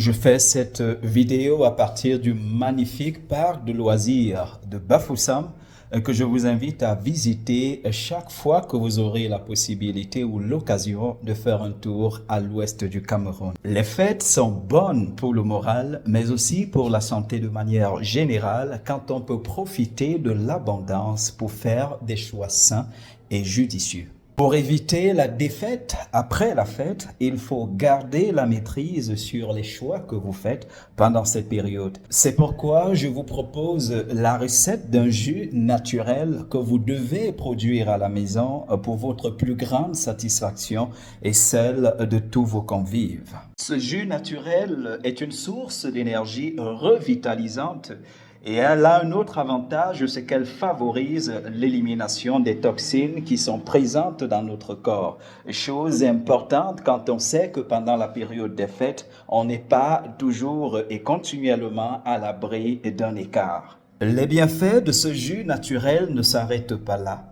Je fais cette vidéo à partir du magnifique parc de loisirs de Bafoussam que je vous invite à visiter chaque fois que vous aurez la possibilité ou l'occasion de faire un tour à l'ouest du Cameroun. Les fêtes sont bonnes pour le moral, mais aussi pour la santé de manière générale quand on peut profiter de l'abondance pour faire des choix sains et judicieux. Pour éviter la défaite après la fête, il faut garder la maîtrise sur les choix que vous faites pendant cette période. C'est pourquoi je vous propose la recette d'un jus naturel que vous devez produire à la maison pour votre plus grande satisfaction et celle de tous vos convives. Ce jus naturel est une source d'énergie revitalisante. Et elle a un autre avantage, c'est qu'elle favorise l'élimination des toxines qui sont présentes dans notre corps. Chose importante quand on sait que pendant la période des fêtes, on n'est pas toujours et continuellement à l'abri d'un écart. Les bienfaits de ce jus naturel ne s'arrêtent pas là.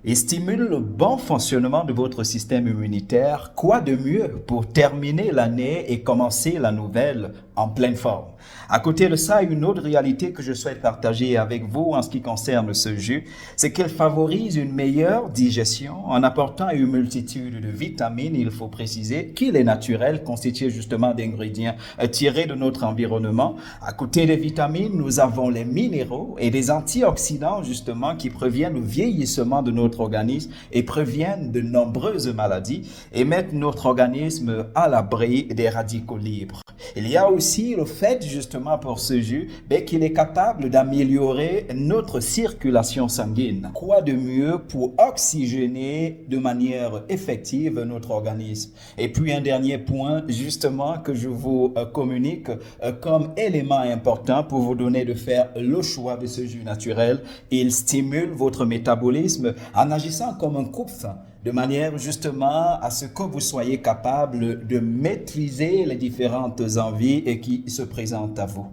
Il stimule le bon fonctionnement de votre système immunitaire. Quoi de mieux pour terminer l'année et commencer la nouvelle en pleine forme? À côté de ça, une autre réalité que je souhaite partager avec vous en ce qui concerne ce jus, c'est qu'il favorise une meilleure digestion en apportant une multitude de vitamines. Il faut préciser qu'il est naturel, constitué justement d'ingrédients tirés de notre environnement. À côté des vitamines, nous avons les minéraux et des antioxydants justement qui préviennent le vieillissement de notre organisme et préviennent de nombreuses maladies et mettent notre organisme à l'abri des radicaux libres. Il y a aussi le fait justement pour ce jus qu'il est capable d'améliorer notre circulation sanguine. Quoi de mieux pour oxygéner de manière effective notre organisme? Et puis un dernier point justement que je vous communique comme élément important pour vous donner de faire le choix de ce jus naturel. Il stimule votre métabolisme en agissant comme un coupe-faim, de manière justement à ce que vous soyez capable de maîtriser les différentes envies qui se présentent à vous.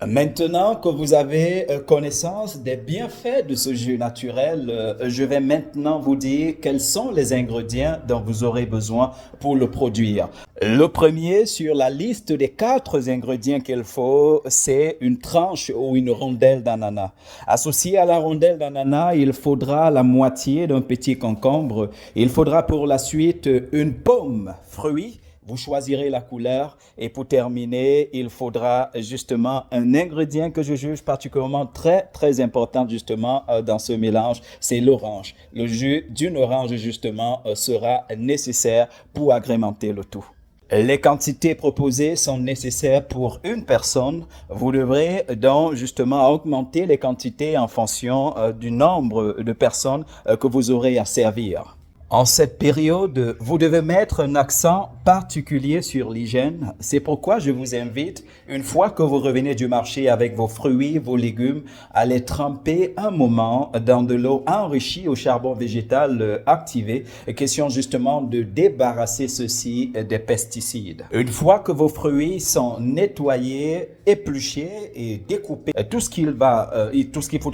Maintenant que vous avez connaissance des bienfaits de ce jus naturel, je vais maintenant vous dire quels sont les ingrédients dont vous aurez besoin pour le produire. Le premier sur la liste des 4 ingrédients qu'il faut, c'est une tranche ou une rondelle d'ananas. Associé à la rondelle d'ananas, il faudra la moitié d'un petit concombre. Il faudra pour la suite une pomme, fruit. Vous choisirez la couleur et pour terminer, il faudra justement un ingrédient que je juge particulièrement très important justement dans ce mélange, c'est l'orange. Le jus d'une orange justement sera nécessaire pour agrémenter le tout. Les quantités proposées sont nécessaires pour une personne. Vous devrez donc justement augmenter les quantités en fonction du nombre de personnes que vous aurez à servir. En cette période, vous devez mettre un accent particulier sur l'hygiène. C'est pourquoi je vous invite, une fois que vous revenez du marché avec vos fruits, vos légumes, à les tremper un moment dans de l'eau enrichie au charbon végétal activé. Question justement de débarrasser ceci des pesticides. Une fois que vos fruits sont nettoyés, épluchés et découpés, tout ce qu'il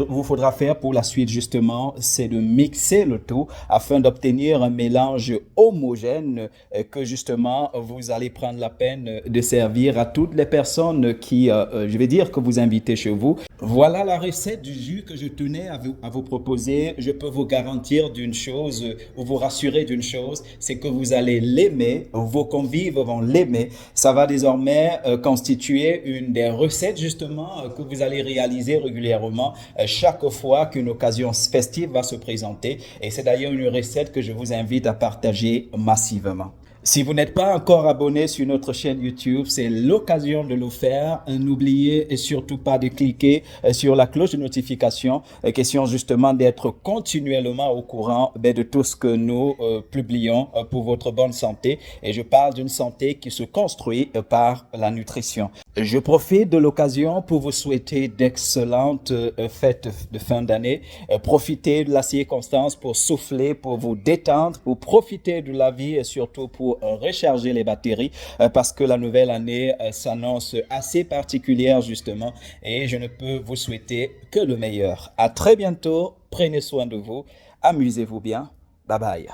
vous faudra faire pour la suite justement, c'est de mixer le tout afin d'obtenir un mélange homogène que justement vous allez prendre la peine de servir à toutes les personnes qui, je vais dire, que vous invitez chez vous. Voilà la recette du jus que je tenais à vous proposer. Je peux vous garantir d'une chose, ou vous rassurer d'une chose, c'est que vous allez l'aimer, vos convives vont l'aimer. Ça va désormais constituer une des recettes justement que vous allez réaliser régulièrement chaque fois qu'une occasion festive va se présenter. Et c'est d'ailleurs une recette que je vous invite à partager massivement. Si vous n'êtes pas encore abonné sur notre chaîne YouTube, c'est l'occasion de le faire. N'oubliez surtout pas de cliquer sur la cloche de notification. Question justement d'être continuellement au courant de tout ce que nous publions pour votre bonne santé. Et je parle d'une santé qui se construit par la nutrition. Je profite de l'occasion pour vous souhaiter d'excellentes fêtes de fin d'année. Profitez de la circonstance pour souffler, pour vous détendre, pour profiter de la vie et surtout pour recharger les batteries parce que la nouvelle année s'annonce assez particulière justement et je ne peux vous souhaiter que le meilleur. À très bientôt, prenez soin de vous, amusez-vous bien, bye bye.